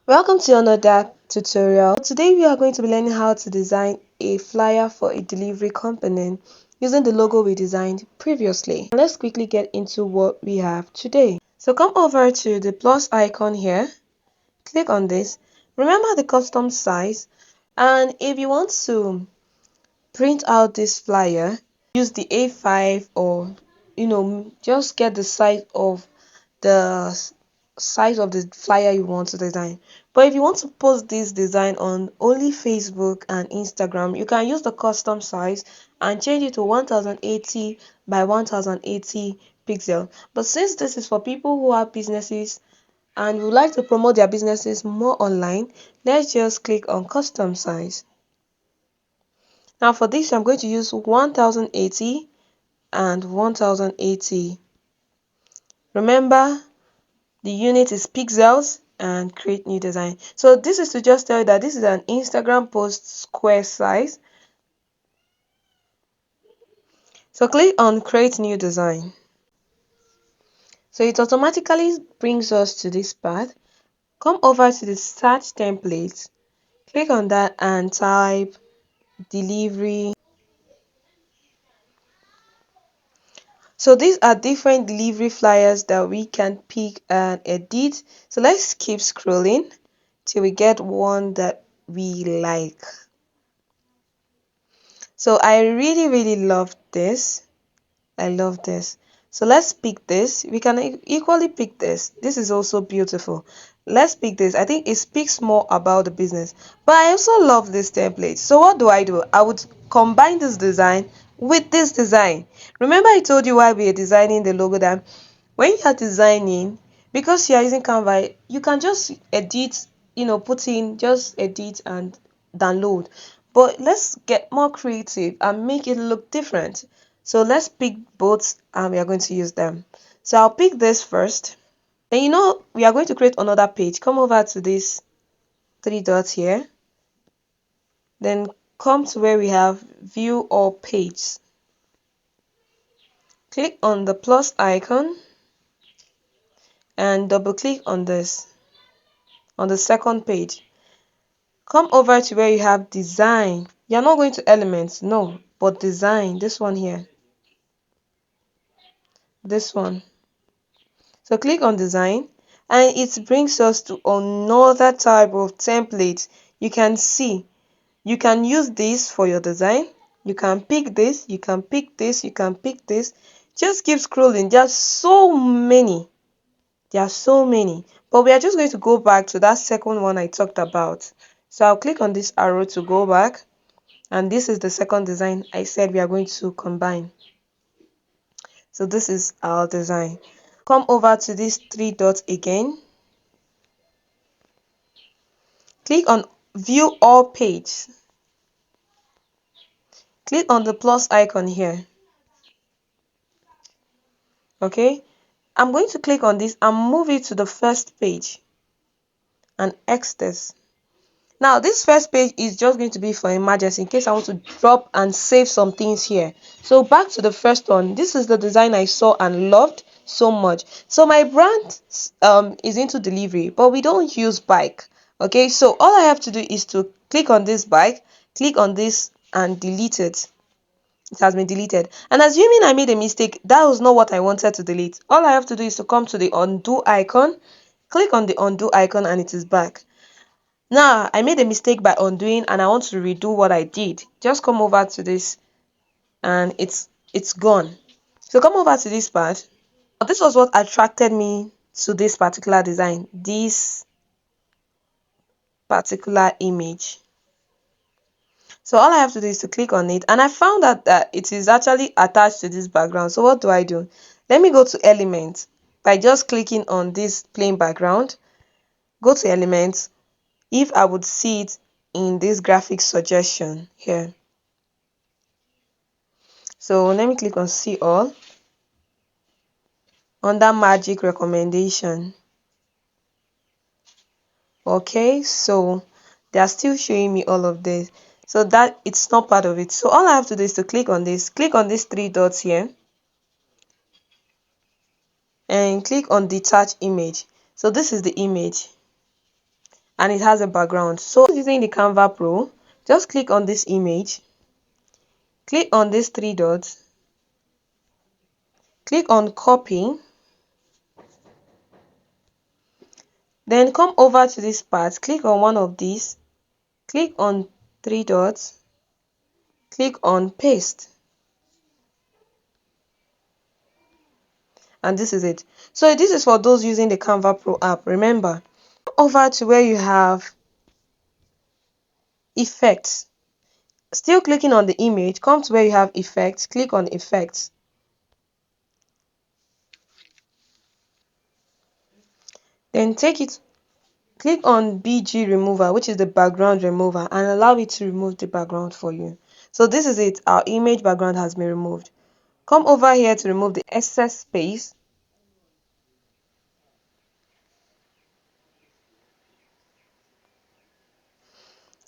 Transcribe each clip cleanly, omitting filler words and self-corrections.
Welcome to another tutorial. Today we are going to be learning how to design a flyer for a delivery company using the logo we designed previously. Let's quickly get into what we have today. So come over to the plus icon here, click on this. Remember the custom size, and if you want to print out this flyer, use the A5 or just get the the size of the flyer you want to design. But if you want to post this design on only Facebook and Instagram, you can use the custom size and change it to 1080 by 1080 pixel. But since this is for people who have businesses and would like to promote their businesses more online, let's just click on custom size. Now for this, I'm going to use 1080 and 1080. Remember, the unit is pixels and create new design. So this is to just tell you that this is an Instagram post square size. So click on create new design. So it automatically brings us to this part. Come over to the search template. Click on that and type delivery. So these are different delivery flyers that we can pick and edit. So let's keep scrolling till we get one that we like. So I really love this. I love this. So let's pick this. We can equally pick this. This is also beautiful. Let's pick this. I think it speaks more about the business. But I also love this template. So what do? I would combine this design with this design. Remember I told you while we were designing the logo that when you are designing, because you are using Canva, you can just edit, put in, just edit and download. But let's get more creative and make it look different. So let's pick both and we are going to use them. So I'll pick this first. Then we are going to create another page. Come over to this three dots here. Then come to where we have view all page. Click on the plus icon and double click on this on the second page. Come over to where you have design. You're not going to elements, no, but design, this one here, this one. So click on design and it brings us to another type of template. You can see, you can use this for your design. You can pick this, you can pick this, you can pick this. Just keep scrolling. There are so many. There are so many. But we are just going to go back to that second one I talked about. So I'll click on this arrow to go back. And this is the second design I said we are going to combine. So this is our design. Come over to these three dots again. Click on view all page. Click on the plus icon here. Okay, I'm going to click on this and move it to the first page and X this. Now this first page is just going to be for emergency in case I want to drop and save some things here. So back to the first one. This is the design I saw and loved so much. So my brand is into delivery, but we don't use bike. Okay, so all I have to do is to click on this bike, click on this and delete it. It has been deleted. And assuming I made a mistake, that was not what I wanted to delete. All I have to do is to come to the undo icon, click on the undo icon and it is back. Now, I made a mistake by undoing and I want to redo what I did. Just come over to this and it's gone. So come over to this part. This was what attracted me to this particular design, this particular image. So all I have to do is to click on it and I found out that it is actually attached to this background. So what do? Let me go to elements by just clicking on this plain background. Go to elements. If I would see it in this graphic suggestion here. So let me click on see all under magic recommendation. Okay, so they are still showing me all of this. So that it's not part of it. So all I have to do is to click on this these three dots here and click on detach image. So this is the image and it has a background. So using the Canva Pro, just click on this image, click on these three dots, click on copy, then come over to this part, click on one of these, click on three dots, click on paste, and this is it. So this is for those using the Canva Pro app. Remember, over to where you have effects, still clicking on the image, come to where you have effects, click on effects, then take it, click on BG remover, which is the background remover, and allow it to remove the background for you. So this is it, our image background has been removed. Come over here to remove the excess space,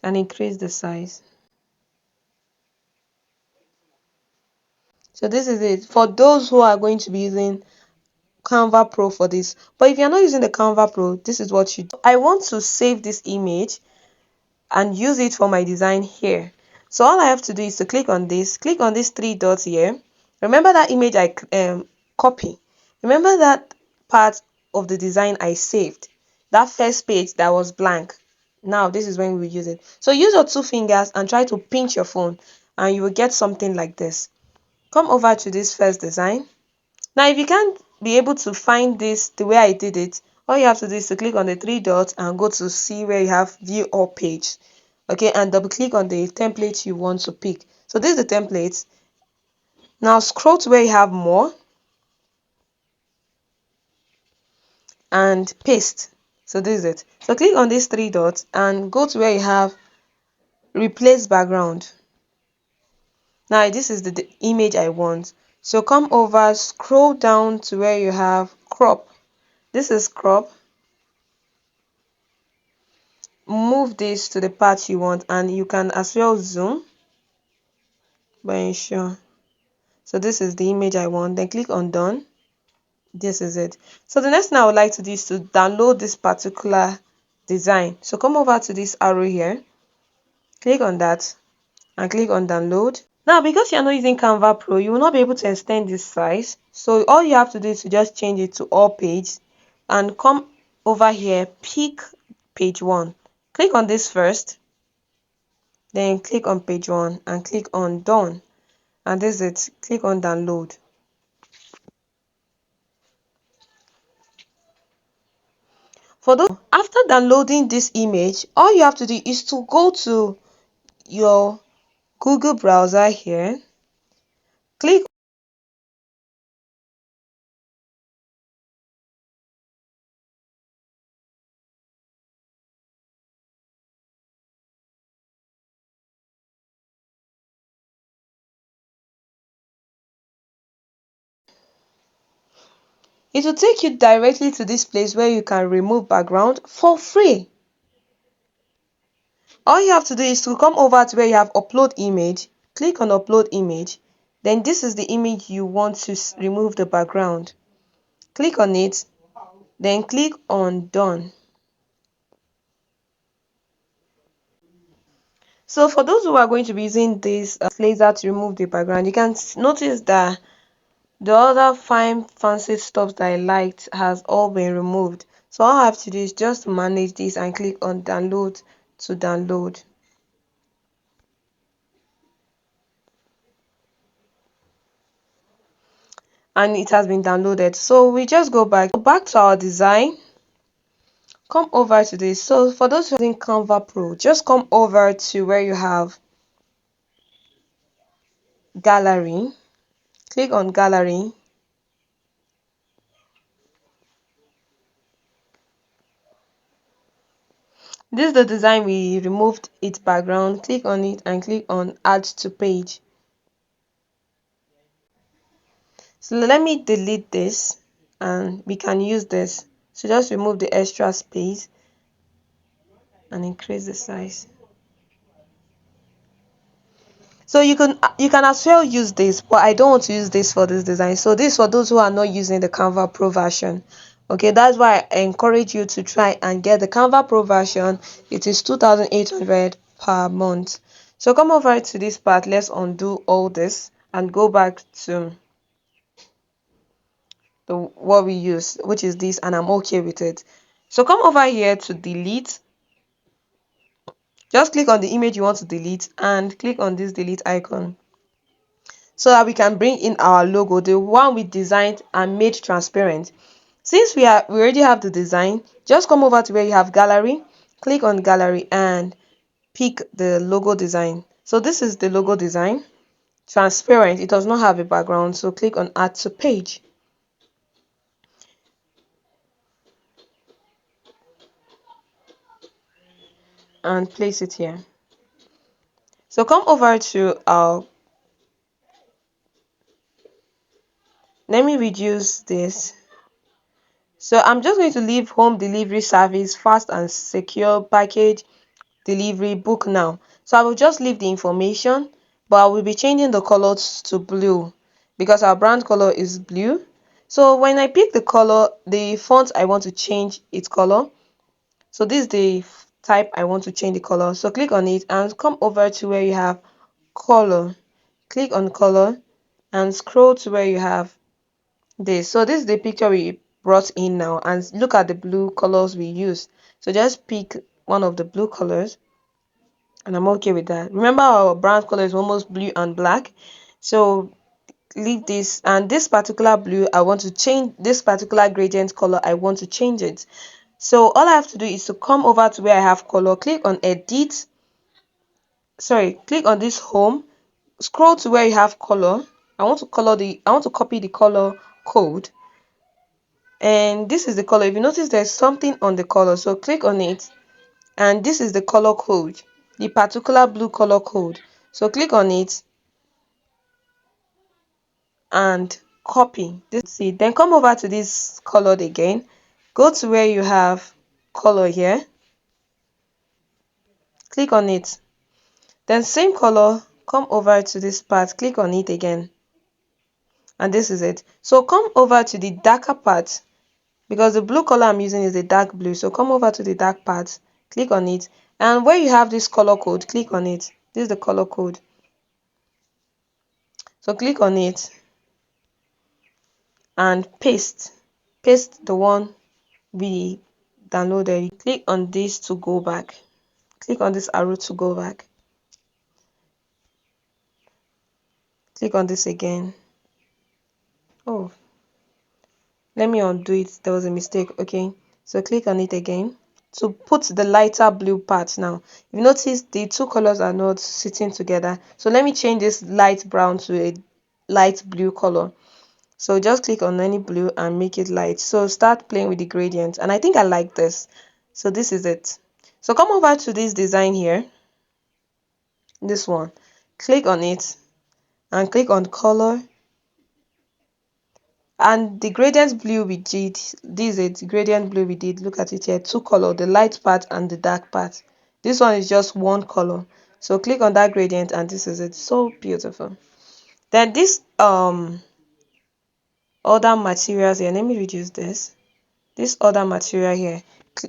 and increase the size. So this is it for those who are going to be using Canva Pro for this. But if you're not using the Canva Pro, this is what you do. I want to save this image and use it for my design here. So all I have to do is to click on these three dots here. Remember that image I copy. Remember that part of the design I saved, that first page that was blank. Now this is when we use it. So use your two fingers and try to pinch your phone, and you will get something like this. Come over to this first design. Now if you can't be able to find this the way I did it, all you have to do is to click on the three dots and go to see where you have view all page. Okay, and double click on the template you want to pick. So this is the template. Now scroll to where you have more and paste. So this is it. So click on these three dots and go to where you have replace background. Now this is the image I want. So come over, scroll down to where you have crop. This is crop. Move this to the part you want, and you can as well zoom by ensure. So this is the image I want. Then click on done. This is it. So the next thing I would like to do is to download this particular design. So come over to this arrow here, click on that and click on download. Now because you're not using Canva Pro, you will not be able to extend this size. So all you have to do is to just change it to all page and come over here, pick page 1. Click on this first, then click on page 1 and click on done, and this is it. Click on download. For those after downloading this image, all you have to do is to go to your Google browser here, click. It will take you directly to this place where you can remove background for free. All you have to do is to come over to where you have upload image, click on upload image, then this is the image you want to remove the background. Click on it, then click on done. So for those who are going to be using this laser to remove the background, you can notice that the other fine fancy stuff that I liked has all been removed. So all I have to do is just manage this and click on download to download. And it has been downloaded. So we just go back to our design. Come over to this. So for those using Canva Pro, just come over to where you have gallery. Click on gallery. This is the design we removed its background. Click on it and click on add to page. So let me delete this and we can use this. So just remove the extra space and increase the size. So you can as well use this, but I don't want to use this for this design. So this for those who are not using the Canva Pro version. Okay, that's why I encourage you to try and get the Canva Pro version. It is 2,800 per month. So come over to this part. Let's undo all this and go back to the what we use, which is this, and I'm okay with it. So come over here to delete. Just click on the image you want to delete and click on this delete icon so that we can bring in our logo, the one we designed and made transparent. Since we already have the design, just come over to where you have gallery, click on gallery and pick the logo design. So this is the logo design, transparent. It does not have a background, so click on add to page and place it here. So come over to our, let me reduce this. So I'm just going to leave home delivery service, fast and secure package delivery, book now. So I will just leave the information, but I will be changing the colors to blue because our brand color is blue. So when I pick the color, the font I want to change its color. So this is the type I want to change the color. So click on it and come over to where you have color. Click on color and scroll to where you have this. So this is the picture we brought in now, and look at the blue colors we use. So just pick one of the blue colors and I'm okay with that. Remember our brand color is almost blue and black, so leave this, and this particular blue I want to change, this particular gradient color I want to change it. So all I have to do is to come over to where I have color, click on edit, click on this home, scroll to where you have color. I want to copy the color code, and this is the color. If you notice there's something on the color, so click on it, and this is the color code, the particular blue color code. So click on it and copy this. See, then come over to this colored again, go to where you have color here, click on it, then same color, come over to this part, click on it again, and this is it. So come over to the darker part because the blue color I'm using is a dark blue. So come over to the dark part, click on it, and where you have this color code, click on it. This is the color code, so click on it and paste the one we downloaded. Click on this to go back, click on this arrow to go back, click on this again. Oh, let me undo it, there was a mistake. Okay, so click on it again to put the lighter blue part. Now you notice the two colors are not sitting together, so let me change this light brown to a light blue color. So just click on any blue and make it light. So start playing with the gradient, and I think I like this. So this is it. So come over to this design here, this one, click on it and click on color, and the gradient blue we did, this is it, gradient blue we did, look at it here, two color, the light part and the dark part. This one is just one color, so click on that gradient and this is it. So beautiful. Then this other materials here, let me reduce this other material here,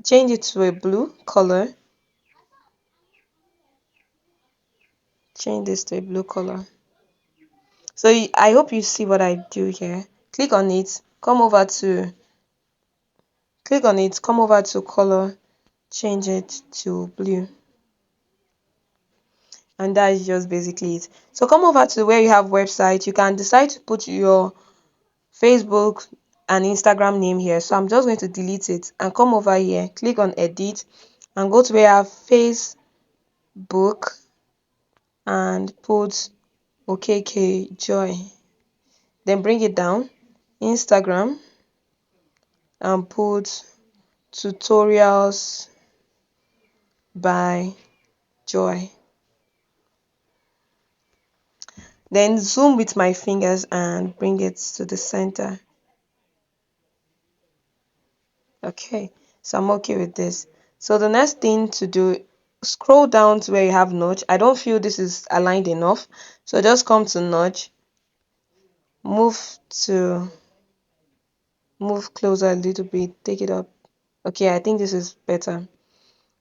change it to a blue color, change this to a blue color. So I hope you see what I do here. Click on it, come over to color, change it to blue, and that is just basically it. So come over to where you have website. You can decide to put your Facebook and Instagram name here. So I'm just going to delete it and come over here, click on edit and go to where you have Facebook and put OKK Joy, then bring it down, Instagram, and put tutorials by Joy, then zoom with my fingers and bring it to the center. Okay, so I'm okay with this. So the next thing to do, scroll down to where you have notch. I don't feel this is aligned enough, so just come to notch, move move closer a little bit, take it up. Okay, I think this is better.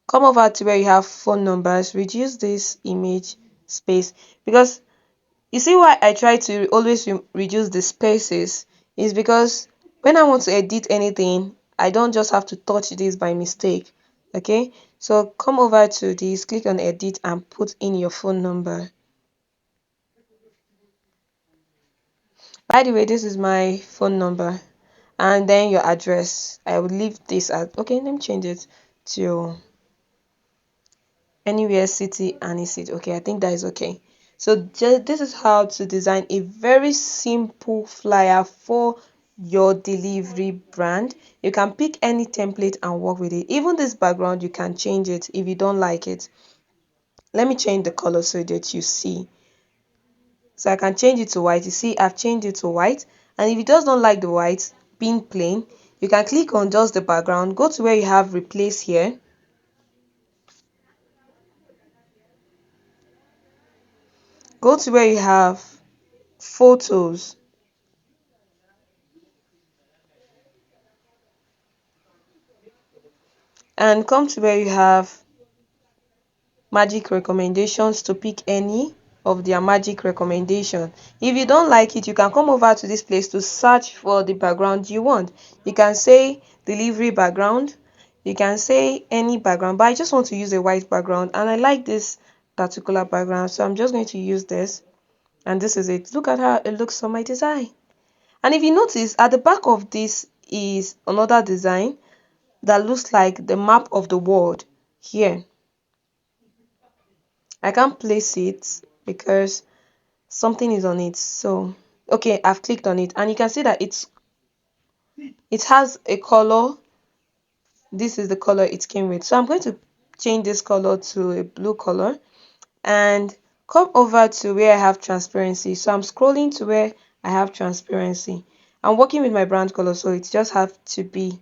Come over to where you have phone numbers, reduce this image space, because you see why I try to always reduce the spaces is because when I want to edit anything, I don't just have to touch this by mistake. Okay, so come over to this, click on edit and put in your phone number. By the way, this is my phone number, and then your address. I would leave this at, okay, let me change it to anywhere city and a city. Okay, I think that is okay. So this is how to design a very simple flyer for your delivery brand. You can pick any template and work with it. Even this background, you can change it if you don't like it. Let me change the color so that you see. So I can change it to white. You see, I've changed it to white. And if you just don't like the white being plain, you can click on just the background, go to where you have replace here. Go to where you have photos. And come to where you have magic recommendations to pick any of their magic recommendation. If you don't like it, you can come over to this place to search for the background you want. You can say delivery background, you can say any background, but I just want to use a white background and I like this particular background, so I'm just going to use this. And this is it. Look at how it looks on my design. And if you notice, at the back of this is another design that looks like the map of the world here. I can't place it because something is on it. So okay, I've clicked on it and you can see that it has a color. This is the color it came with. So I'm going to change this color to a blue color and come over to where I have transparency. So I'm scrolling to where I have transparency. I'm working with my brand color, so it just have to be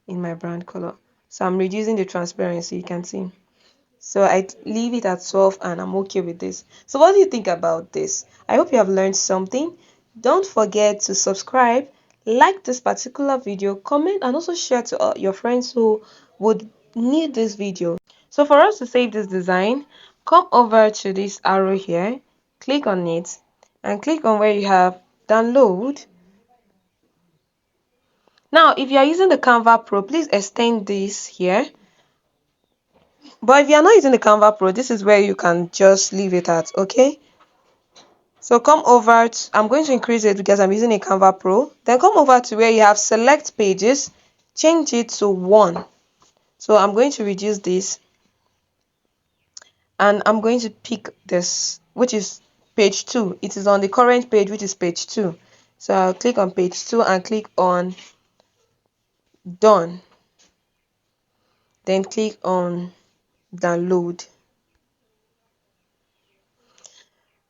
in my brand color. So I'm reducing the transparency, you can see. So I leave it at 12 and I'm okay with this. So what do you think about this? I hope you have learned something. Don't forget to subscribe, like this particular video, comment and also share to your friends who would need this video. So for us to save this design, come over to this arrow here, click on it and click on where you have download. Now if you are using the Canva Pro, please extend this here. But if you're not using the Canva Pro, this is where you can just leave it at, okay? So come over to, I'm going to increase it because I'm using a Canva Pro. Then come over to where you have select pages, change it to 1. So I'm going to reduce this and I'm going to pick this, which is page 2. It is on the current page, which is page 2. So I'll click on page 2 and click on done. Then click on download.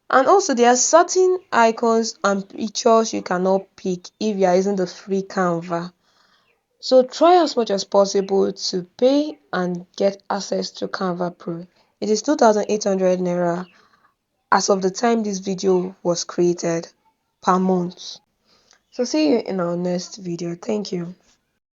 And also there are certain icons and pictures you cannot pick if you are using the free Canva. So try as much as possible to pay and get access to Canva Pro. It is 2,800 naira as of the time this video was created per month. So see you in our next video. Thank you.